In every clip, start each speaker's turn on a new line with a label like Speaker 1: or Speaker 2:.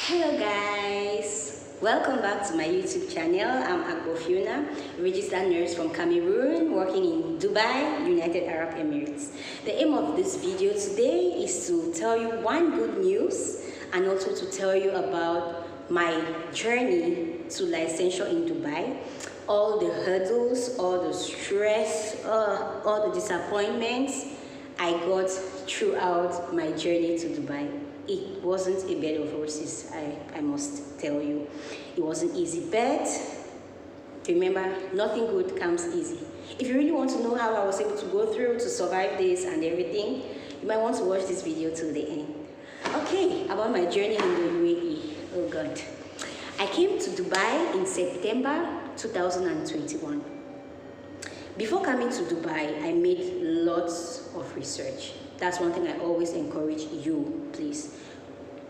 Speaker 1: Hello guys, welcome back to my YouTube channel. I'm Agbofiona, registered nurse from Cameroon, working in Dubai, United Arab Emirates. The aim of this video today is to tell you one good news and also to tell you about my journey to licensure in Dubai, all the hurdles, all the stress, all the disappointments I got throughout my journey to Dubai. It wasn't a bed of roses, I must tell you. It wasn't easy, but remember, nothing good comes easy. If you really want to know how I was able to go through to survive this and everything, you might want to watch this video till the end. Okay, about my journey in the UAE. Oh God. I came to Dubai in September 2021. Before coming to Dubai, I made lots of research. That's one thing I always encourage you, please.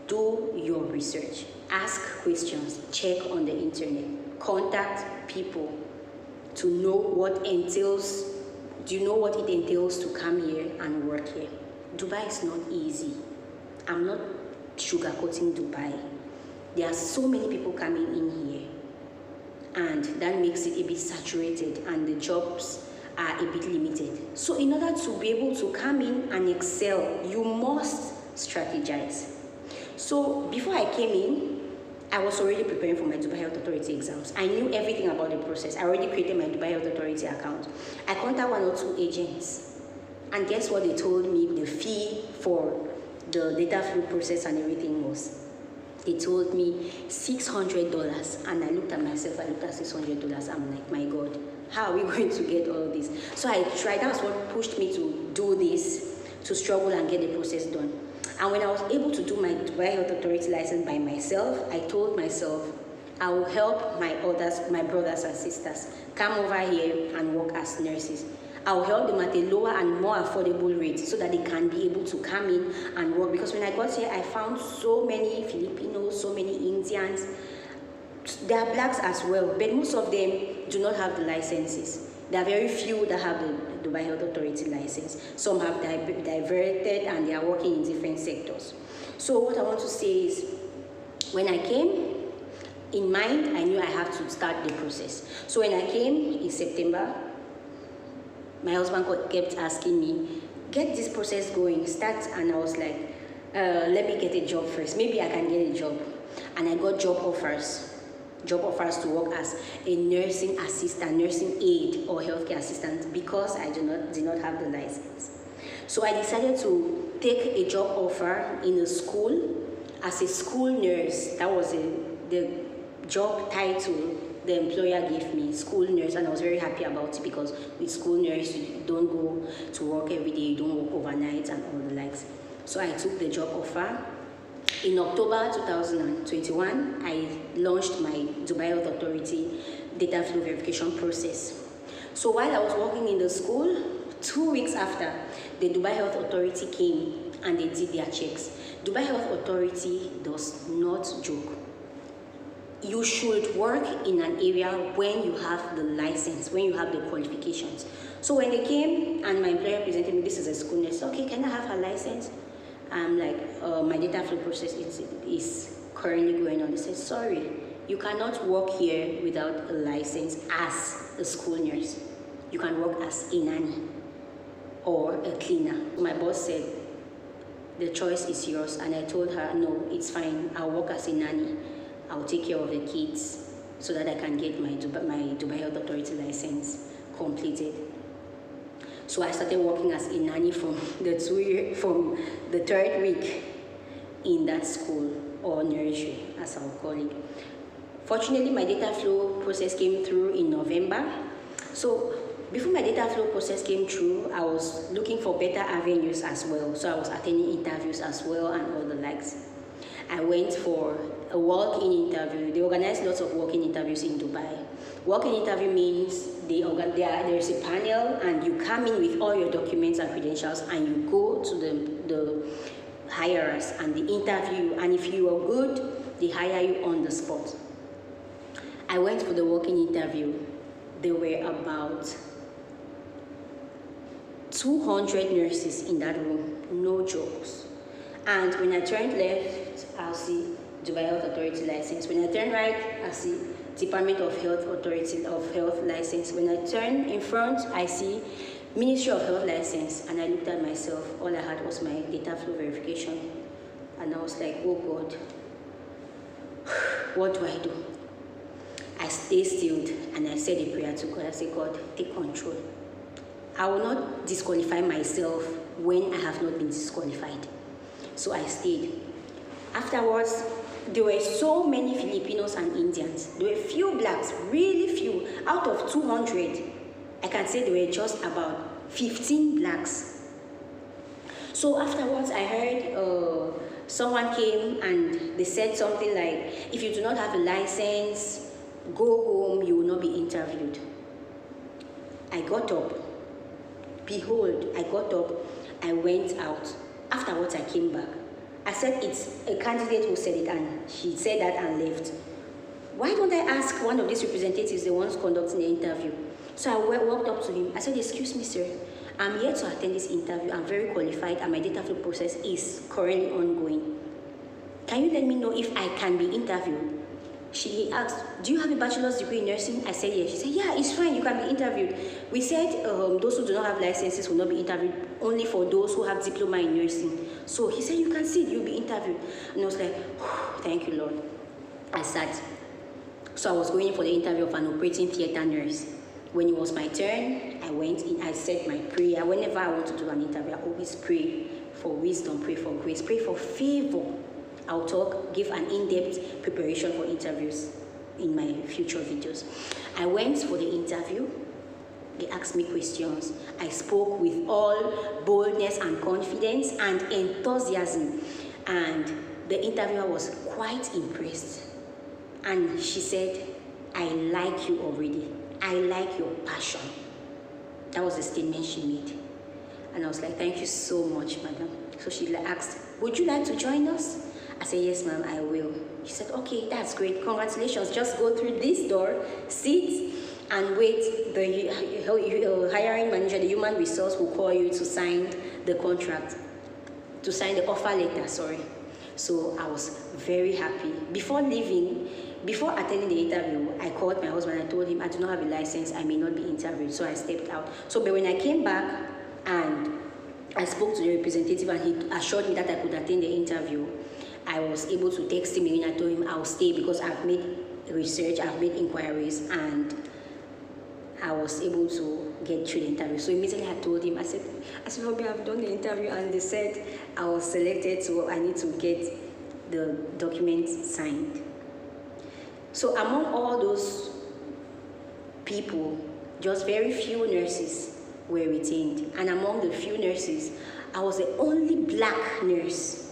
Speaker 1: Do your research. Ask questions. Check on the internet. Contact people to know what entails. Do you know what it entails to come here and work here? Dubai is not easy. I'm not sugarcoating Dubai. There are so many people coming in here, and that makes it a bit saturated and the jobs are a bit limited. So in order to be able to come in and excel, you must strategize. So before I came in, I was already preparing for my Dubai Health Authority exams. I knew everything about the process. I already created my Dubai Health Authority account. I contacted 1 or 2 agents, and guess what they told me the fee for the data flow process and everything was? They told me $600, and I looked at myself, I looked at $600, I'm like, my God, how are we going to get all this? So I tried, that's what pushed me to do this, to struggle and get the process done. And when I was able to do my Dubai Health Authority license by myself, I told myself, I will help my brothers and sisters come over here and work as nurses. I will help them at a lower and more affordable rate so that they can be able to come in and work. Because when I got here, I found so many Filipinos, so many Indians. There are blacks as well, but most of them do not have the licenses. There are very few that have the Dubai Health Authority license. Some have diverted and they are working in different sectors. So what I want to say is, when I came, in mind, I knew I have to start the process. So when I came in September, my husband kept asking me, get this process going, start. And I was like, let me get a job first. Maybe I can get a job. And I got job offers to work as a nursing assistant, nursing aide, or healthcare assistant, because I did not have the license. So I decided to take a job offer in a school as a school nurse. That was the job title the employer gave me, school nurse, and I was very happy about it, because with school nurse, you don't go to work every day, you don't work overnight and all the likes. So I took the job offer. In October 2021, I launched my Dubai Health Authority data flow verification process. So while I was working in the school, 2 weeks after, the Dubai Health Authority came and they did their checks. Dubai Health Authority does not joke. You should work in an area when you have the license, when you have the qualifications. So when they came and my employer presented me, this is a school nurse, okay, can I have her license? I'm like, my data flow process is currently going on. They said, sorry, you cannot work here without a license as a school nurse. You can work as a nanny or a cleaner. My boss said, the choice is yours. And I told her, no, it's fine, I'll work as a nanny. I'll take care of the kids so that I can get my Dubai Health Authority license completed. So I started working as a nanny from the 3rd week in that school, or nursery, as I'll call it. Fortunately, my data flow process came through in November. So before my data flow process came through, I was looking for better avenues as well. So I was attending interviews as well and all the likes. I went for a walk-in interview. They organize lots of walk-in interviews in Dubai. Walk-in interview means there's a panel and you come in with all your documents and credentials and you go to the hirers and the interview, and if you are good, they hire you on the spot. I went for the walk-in interview. There were about 200 nurses in that room, no jokes. And when I turned left, I'll see Dubai Health Authority license. When I turn right, I see Department of Health Authority of Health license. When I turn in front, I see Ministry of Health license, and I looked at myself. All I had was my data flow verification, and I was like, oh God, what do I do? I stayed still and I said a prayer to God. I said, God, take control. I will not disqualify myself when I have not been disqualified. So I stayed. Afterwards, there were so many Filipinos and Indians. There were few blacks, really few. Out of 200, I can say there were just about 15 blacks. So afterwards, I heard someone came and they said something like, if you do not have a license, go home, you will not be interviewed. I got up. Behold, I got up, I went out. Afterwards, I came back. I said, it's a candidate who said it, and she said that and left. Why don't I ask one of these representatives, the ones conducting the interview? So I walked up to him. I said, excuse me, sir. I'm here to attend this interview. I'm very qualified, and my data flow process is currently ongoing. Can you let me know if I can be interviewed? He asked, do you have a bachelor's degree in nursing? I said, yes. She said, yeah, it's fine, you can be interviewed. We said those who do not have licenses will not be interviewed, only for those who have diploma in nursing. So he said, you can sit, you'll be interviewed. And I was like, thank you, Lord. I sat. So I was going in for the interview of an operating theater nurse. When it was my turn, I went in, I said my prayer. Whenever I want to do an interview, I always pray for wisdom, pray for grace, pray for favor. I'll give an in-depth preparation for interviews in my future videos. I went for the interview. They asked me questions. I spoke with all boldness and confidence and enthusiasm. And the interviewer was quite impressed. And she said, I like you already. I like your passion. That was the statement she made. And I was like, thank you so much, madam. So she asked, would you like to join us? I said, yes, ma'am, I will. She said, okay, that's great. Congratulations. Just go through this door, sit, and wait. The hiring manager, the human resource, will call you to sign the contract, to sign the offer letter, sorry. So I was very happy. Before attending the interview, I called my husband. I told him I do not have a license. I may not be interviewed. So I stepped out. So but when I came back and I spoke to the representative and he assured me that I could attend the interview, I was able to text him and I told him I'll stay because I've made research, I've made inquiries, and I was able to get through the interview. So immediately I told him, I said, Robbie, I've done the interview, and they said I was selected, so I need to get the documents signed. So among all those people, just very few nurses were retained. And among the few nurses, I was the only black nurse.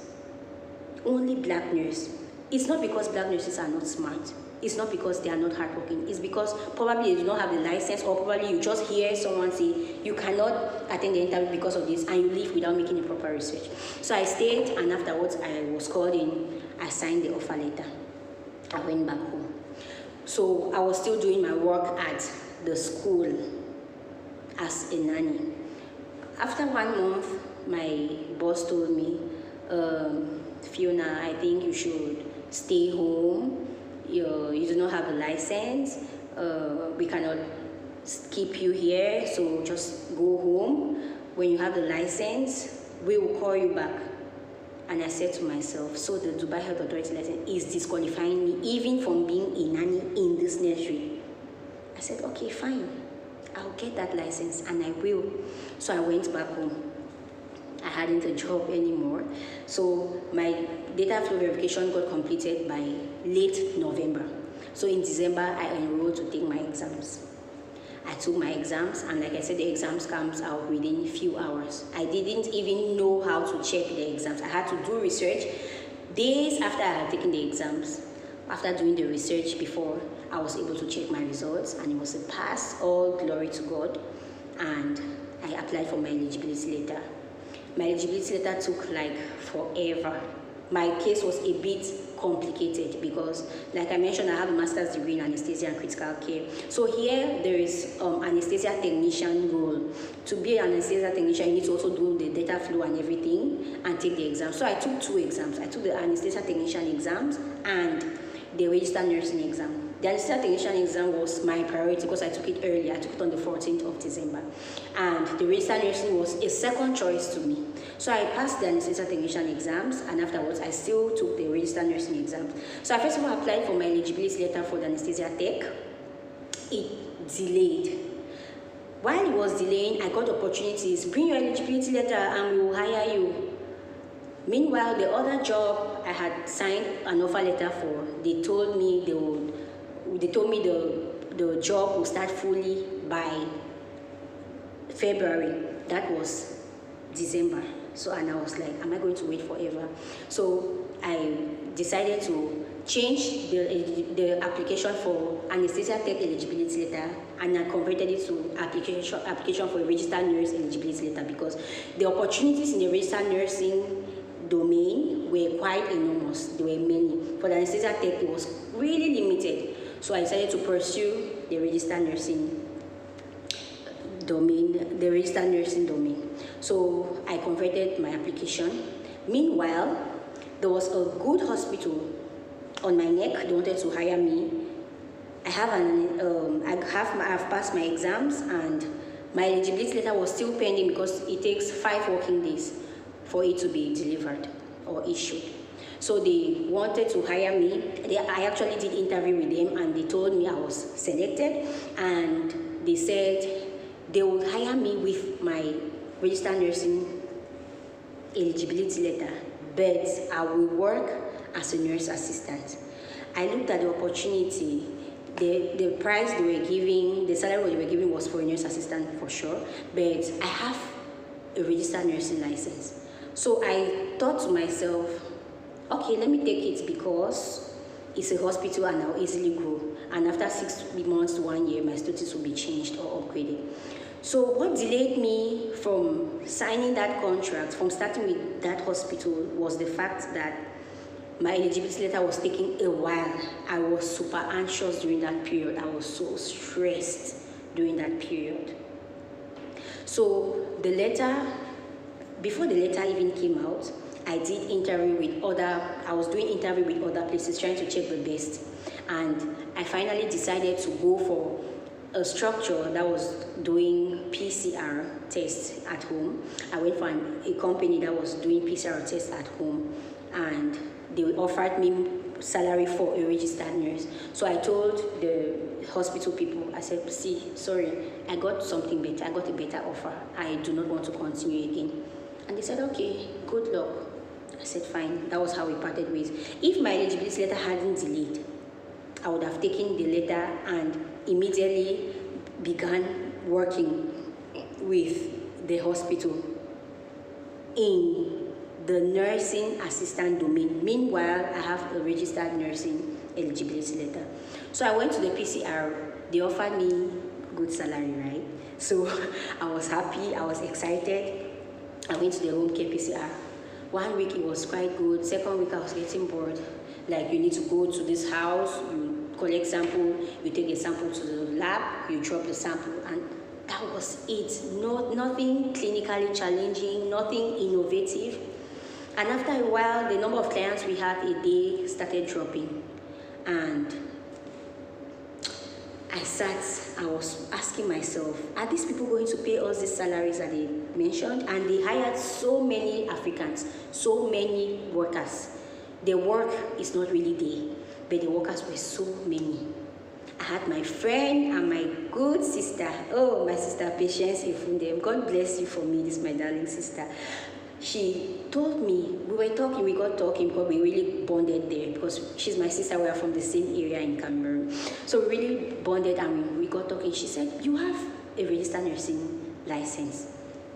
Speaker 1: Only black nurse. It's not because black nurses are not smart. It's not because they are not hardworking. It's because probably you do not have the license, or probably you just hear someone say you cannot attend the interview because of this, and you leave without making a proper research. So I stayed, and afterwards I was called in. I signed the offer letter. I went back home. So I was still doing my work at the school as a nanny. After 1 month, my boss told me, Fiona, I think you should stay home. You do not have a license. We cannot keep you here, so just go home. When you have the license, we will call you back. And I said to myself, so the Dubai Health Authority license is disqualifying me even from being a nanny in this nursery. I said, okay, fine. I'll get that license, and I will. So I went back home. I hadn't a job anymore. So my data flow verification got completed by late November. So in December, I enrolled to take my exams. I took my exams, and like I said, the exams comes out within a few hours. I didn't even know how to check the exams. I had to do research days after I had taken the exams. After doing the research before, I was able to check my results, and it was a pass. All glory to God. And I applied for my eligibility letter. My eligibility letter took like forever. My case was a bit complicated because, like I mentioned, I have a master's degree in anesthesia and critical care. So here there is anesthesia technician role. To be an anesthesia technician, you need to also do the data flow and everything and take the exam. So I took 2 exams. I took the anesthesia technician exams and the registered nursing exam. The anesthesia technician exam was my priority because I took it early. I took it on the 14th of December. And the registered nursing was a second choice to me. So I passed the anesthesia technician exams, and afterwards I still took the registered nursing exams. So I first of all applied for my eligibility letter for the anesthesia tech. It delayed. While it was delaying, I got opportunities. Bring your eligibility letter and we will hire you. Meanwhile, the other job I had signed an offer letter for, they told me the job will start fully by February. That was December. So, and I was like, am I going to wait forever? So I decided to change the application for anesthesia tech eligibility letter, and I converted it to application for a registered nurse eligibility letter because the opportunities in the registered nursing domain were quite enormous. There were many. For the anesthesia tech, it was really limited. So I decided to pursue the registered nursing domain, So I converted my application. Meanwhile, there was a good hospital on my neck. They wanted to hire me. I have passed my exams, and my eligibility letter was still pending because it takes 5 working days for it to be delivered or issued. So they wanted to hire me. I actually did interview with them, and they told me I was selected, and they said they would hire me with my registered nursing eligibility letter, but I will work as a nurse assistant. I looked at the opportunity. The price they were giving, the salary they were giving was for a nurse assistant for sure, but I have a registered nursing license. So I thought to myself, okay, let me take it because it's a hospital and I'll easily grow. And after 6 months to 1 year, my status will be changed or upgraded. So what delayed me from signing that contract, from starting with that hospital, was the fact that my eligibility letter was taking a while. I was super anxious during that period. I was so stressed during that period. So the letter, before the letter even came out, I was doing interview with other places, trying to check the best. And I finally decided to go for a structure that was doing PCR tests at home. I went for a company that was doing PCR tests at home, and they offered me salary for a registered nurse. So I told the hospital people, I said, see, sorry, I got something better. I got a better offer. I do not want to continue again. And they said, okay, good luck. I said, fine. That was how we parted ways. If my eligibility letter hadn't delayed, I would have taken the letter and immediately began working with the hospital in the nursing assistant domain. Meanwhile, I have a registered nursing eligibility letter. So I went to the PCR. They offered me good salary, right? So I was happy. I was excited. I went to the home care PCR. 1 week it was quite good. 2nd week I was getting bored. Like, you need to go to this house, you collect sample, you take a sample to the lab, you drop the sample, and that was it. Nothing clinically challenging, nothing innovative. And after a while, the number of clients we had a day started dropping. And I was asking myself, are these people going to pay us the salaries that they mentioned? And they hired so many Africans, so many workers. The work is not really there, but the workers were so many. I had my friend and my good sister. Oh, my sister Patience Ifundem. God bless you for me, this is my darling sister. She told me, we got talking because we really bonded there, because she's my sister, we are from the same area in Cameroon. So we really bonded and we got talking. She said, you have a registered nursing license.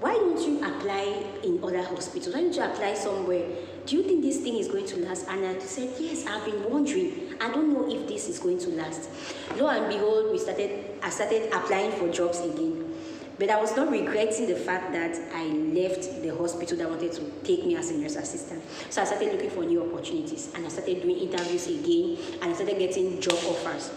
Speaker 1: Why don't you apply in other hospitals? Why don't you apply somewhere? Do you think this thing is going to last? And I said, yes, I've been wondering. I don't know if this is going to last. Lo and behold, I started applying for jobs again. But I was not regretting the fact that I left the hospital that wanted to take me as a nurse assistant. So I started looking for new opportunities, and I started doing interviews again, and I started getting job offers.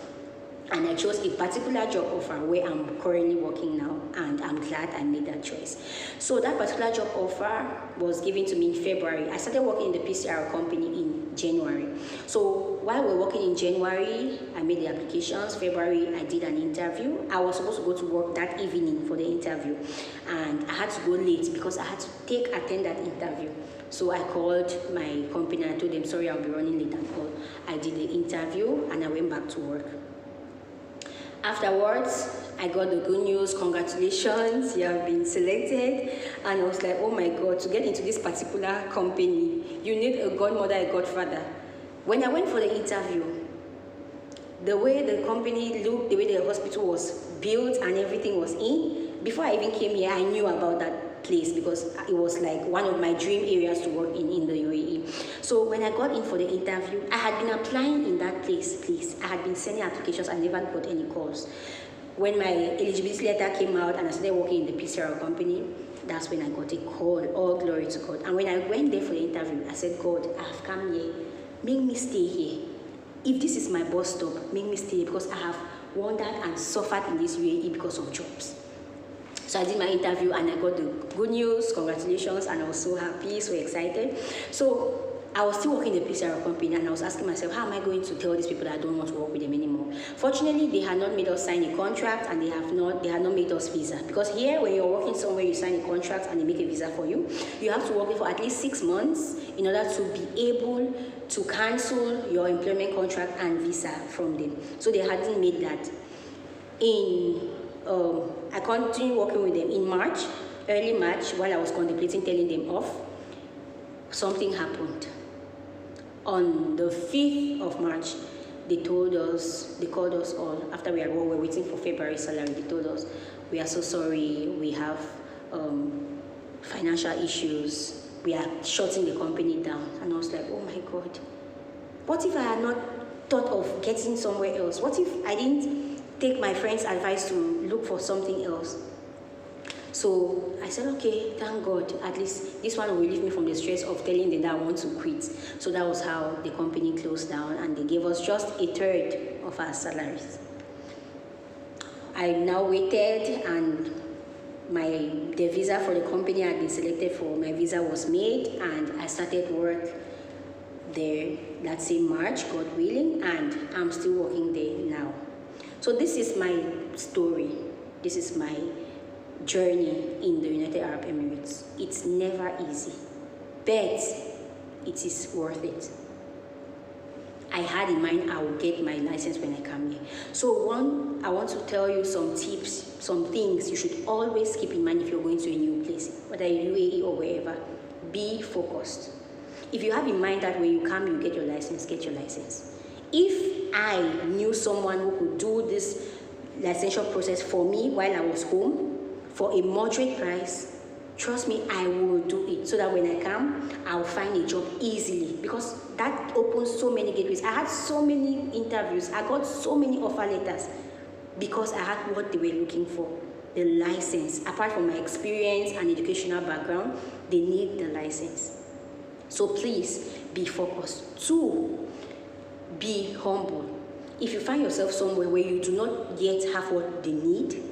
Speaker 1: And I chose a particular job offer where I'm currently working now, and I'm glad I made that choice. So that particular job offer was given to me in February. I started working in the PCR company in January. So while we were working in January, I made the applications. February, I did an interview. I was supposed to go to work that evening for the interview, and I had to go late because I had to attend that interview. So I called my company and I told them, sorry, I'll be running late and all. I did the interview and I went back to work. Afterwards, I got the good news, congratulations, you have been selected. And I was like, oh my God, to get into this particular company, you need a godmother, a godfather. When I went for the interview, the way the company looked, the way the hospital was built and everything was in, before I even came here, I knew about that place because it was like one of my dream areas to work in the UAE. So when I got in for the interview, I had been applying in that place. I had been sending applications and never got any calls. When my eligibility letter came out and I started working in the PCR company, that's when I got a call. All glory to God. And when I went there for the interview, I said, God, I've come here, make me stay here. If this is my bus stop, make me stay here because I have wandered and suffered in this UAE because of jobs. So I did my interview and I got the good news, congratulations, and I was so happy, so excited. So I was still working in the PCR company and I was asking myself, how am I going to tell these people that I don't want to work with them anymore? Fortunately, they had not made us sign a contract and they had not made us visa. Because here, when you're working somewhere, you sign a contract and they make a visa for you. You have to work there for at least 6 months in order to be able to cancel your employment contract and visa from them. So they hadn't made that. I continued working with them in March, early March, while I was contemplating telling them off. Something happened. On the 5th of March, they called us all, after we were waiting for February salary, they told us, we are so sorry, we have financial issues, we are shutting the company down. And I was like, oh my God, what if I had not thought of getting somewhere else? What if I didn't take my friend's advice to look for something else? So I said, okay, thank God, at least this one will relieve me from the stress of telling them that I want to quit. So that was how the company closed down and they gave us just a third of our salaries. I now waited and the visa for the company I had been selected for, my visa was made and I started work there that same March, God willing, and I'm still working there now. So this is my story. This is my journey in the United Arab Emirates. It's never easy, but it is worth it. I had in mind I will get my license when I come here. So I want to tell you some tips, some things you should always keep in mind if you're going to a new place, whether in UAE or wherever. Be focused. If you have in mind that when you come, you get your license, get your license. If I knew someone who could do this licensure process for me while I was home for a moderate price, trust me, I will do it so that when I come, I'll find a job easily because that opens so many gateways. I had so many interviews. I got so many offer letters because I had what they were looking for, the license. Apart from my experience and educational background, they need the license. So please be focused. 2, be humble. If you find yourself somewhere where you do not yet have what they need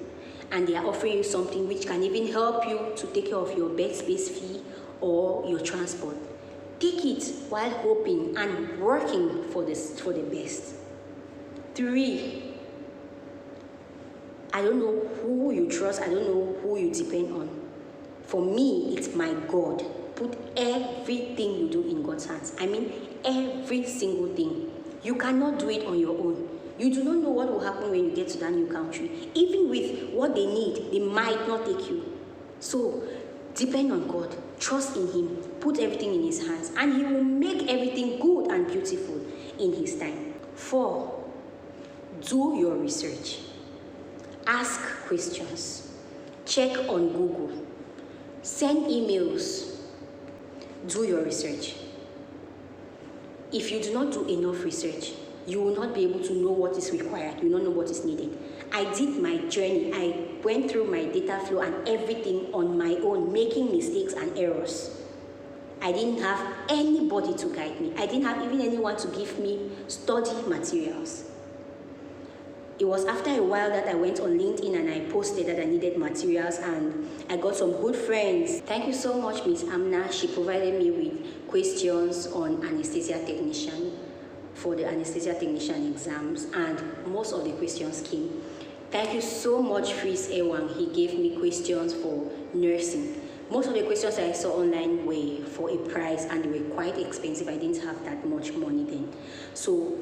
Speaker 1: and they are offering you something which can even help you to take care of your bed space fee or your transport, take it while hoping and working for the best. 3, I don't know who you trust, I don't know who you depend on. For me, it's my God. Put everything you do in God's hands. I mean, every single thing. You cannot do it on your own. You do not know what will happen when you get to that new country. Even with what they need, they might not take you. So, depend on God. Trust in Him. Put everything in His hands. And He will make everything good and beautiful in His time. 4, do your research. Ask questions. Check on Google. Send emails. Do your research. If you do not do enough research, you will not be able to know what is required. You will not know what is needed. I did my journey. I went through my data flow and everything on my own, making mistakes and errors. I didn't have anybody to guide me. I didn't have even anyone to give me study materials. It was after a while that I went on LinkedIn and I posted that I needed materials, and I got some good friends. Thank you so much, Miss Amna. She provided me with questions on anesthesia technician for the anesthesia technician exams, and most of the questions came. Thank you so much, Fritz Ewang. He gave me questions for nursing. Most of the questions I saw online were for a price and they were quite expensive. I didn't have that much money then. So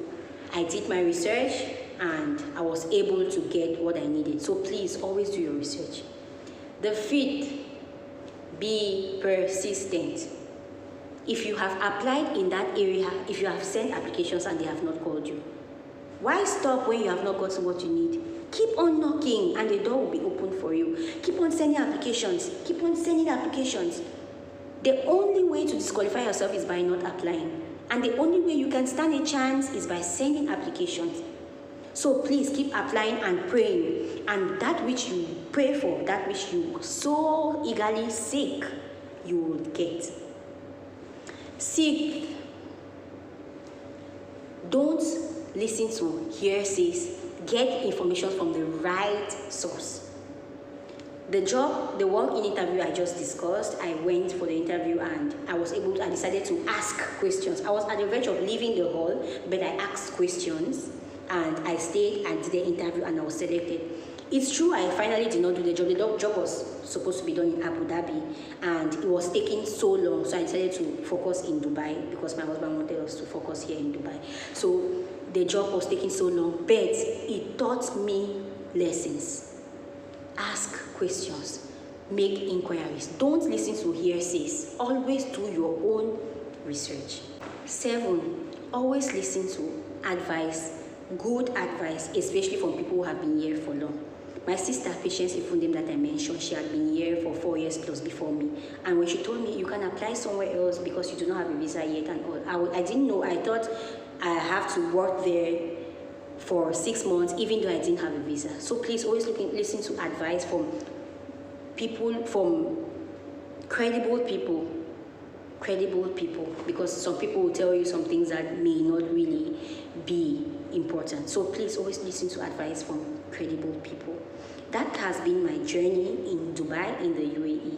Speaker 1: I did my research and I was able to get what I needed. So please always do your research. The fifth, be persistent. If you have applied in that area, if you have sent applications and they have not called you, why stop when you have not gotten what you need? Keep on knocking and the door will be open for you. Keep on sending applications. Keep on sending applications. The only way to disqualify yourself is by not applying. And the only way you can stand a chance is by sending applications. So please keep applying and praying. And that which you pray for, that which you so eagerly seek, you will get. Seek. Don't listen to hearsays. Get information from the right source. The work-in interview I just discussed, I went for the interview and I decided to ask questions. I was at the verge of leaving the hall, but I asked questions and I stayed and did the interview and I was selected. It's true, I finally did not do the job. The job was supposed to be done in Abu Dhabi and it was taking so long, so I decided to focus in Dubai because my husband wanted us to focus here in Dubai. So the job was taking so long, but it taught me lessons. Ask questions, make inquiries. Don't listen to hearsays. Always do your own research. 7, always listen to advice, good advice, especially from people who have been here for long. My sister, Patience Ifundem, that I mentioned, she had been here for 4 years plus before me. And when she told me, you can apply somewhere else because you do not have a visa yet and all, I didn't know. I thought I have to work there for 6 months, even though I didn't have a visa. So please always listen to advice from people, from credible people, because some people will tell you some things that may not really be important. So please always listen to advice from credible people. That has been my journey in Dubai, in the UAE.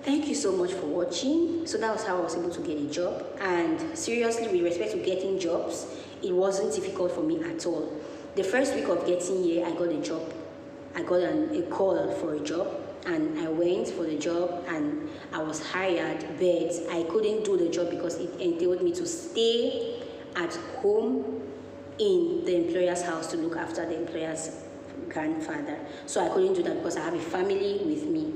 Speaker 1: Thank you so much for watching. So that was how I was able to get a job. And seriously, with respect to getting jobs, it wasn't difficult for me at all. The first week of getting here, I got a job. I got a call for a job and I went for the job and I was hired, but I couldn't do the job because it entailed me to stay at home in the employer's house to look after the employer's grandfather. So I couldn't do that because I have a family with me.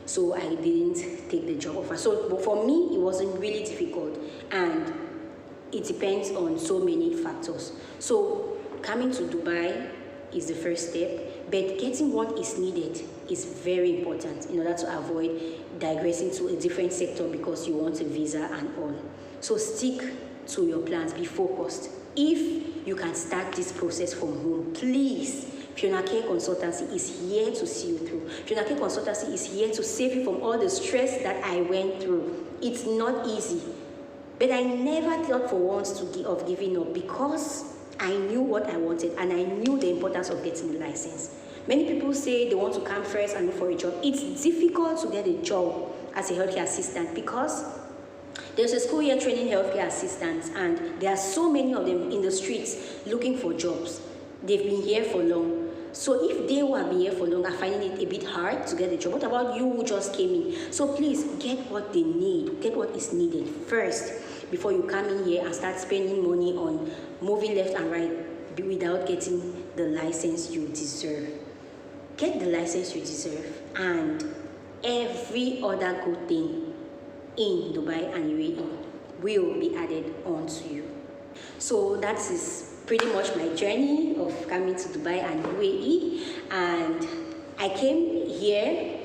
Speaker 1: So I didn't take the job offer. So for me, it wasn't really difficult and it depends on so many factors. So coming to Dubai is the first step, but getting what is needed is very important in order to avoid digressing to a different sector because you want a visa and all. So stick to your plans, be focused. If you can start this process from home, please. Fiona Care Consultancy is here to see you through. Fiona Care Consultancy is here to save you from all the stress that I went through. It's not easy, but I never thought for once of giving up because I knew what I wanted and I knew the importance of getting the license. Many people say they want to come first and look for a job. It's difficult to get a job as a healthcare assistant because there's a school here training healthcare assistants and there are so many of them in the streets looking for jobs. They've been here for long. So if they who have been here for long are finding it a bit hard to get a job, what about you who just came in? So please get what they need, get what is needed first before you come in here and start spending money on moving left and right without getting the license you deserve. Get the license you deserve and every other good thing in Dubai and UAE will be added onto you. So that is pretty much my journey of coming to Dubai and UAE, and I came here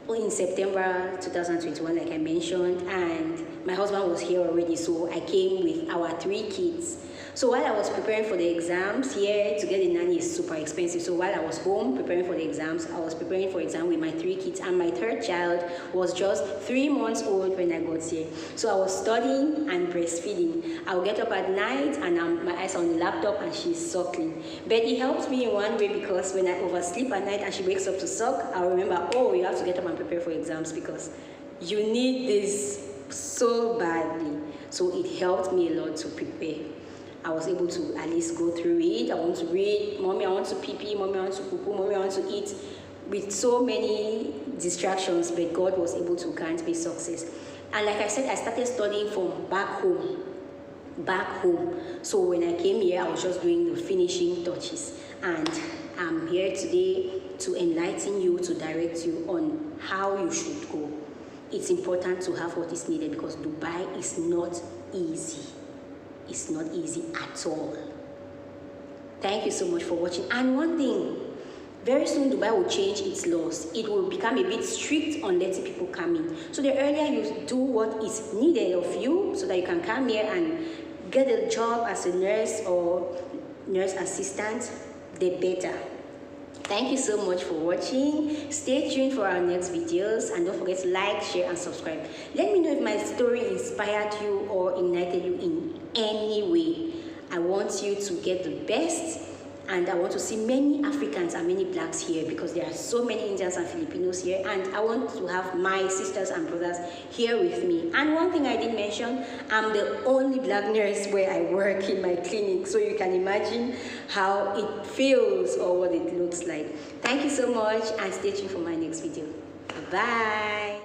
Speaker 1: in September 2021 like I mentioned, and my husband was here already, so I came with our 3 kids. So while I was preparing for the exams, here to get a nanny is super expensive. So while I was home preparing for the exams, I was preparing for exam with my 3 kids, and my 3rd child was just 3 months old when I got here. So I was studying and breastfeeding. I would get up at night and my eyes on the laptop and she's suckling. But it helped me in one way, because when I oversleep at night and she wakes up to suck, I'll remember, oh, you have to get up and prepare for exams because you need this so badly. So it helped me a lot to prepare. I was able to at least go through it. I want to read, mommy, I want to pee, mommy, I want to poo, mommy, I want to eat, with so many distractions, but God was able to grant me success. And like I said, I started studying from back home. So when I came here, I was just doing the finishing touches. And I'm here today to enlighten you, to direct you on how you should go. It's important to have what is needed, because Dubai is not easy. It's not easy at all. Thank you so much for watching. And one thing, very soon Dubai will change its laws. It will become a bit strict on letting people come in. So the earlier you do what is needed of you so that you can come here and get a job as a nurse or nurse assistant, the better. Thank you so much for watching. Stay tuned for our next videos, and don't forget to like, share and subscribe. Let me know if my story inspired you or ignited you in any way. I want you to get the best, and I want to see many Africans and many blacks here, because there are so many Indians and Filipinos here, and I want to have my sisters and brothers here with me. And one thing I didn't mention, I'm the only black nurse where I work in my clinic, so you can imagine how it feels or what it looks like. Thank you so much, and stay tuned for my next video. Bye-bye.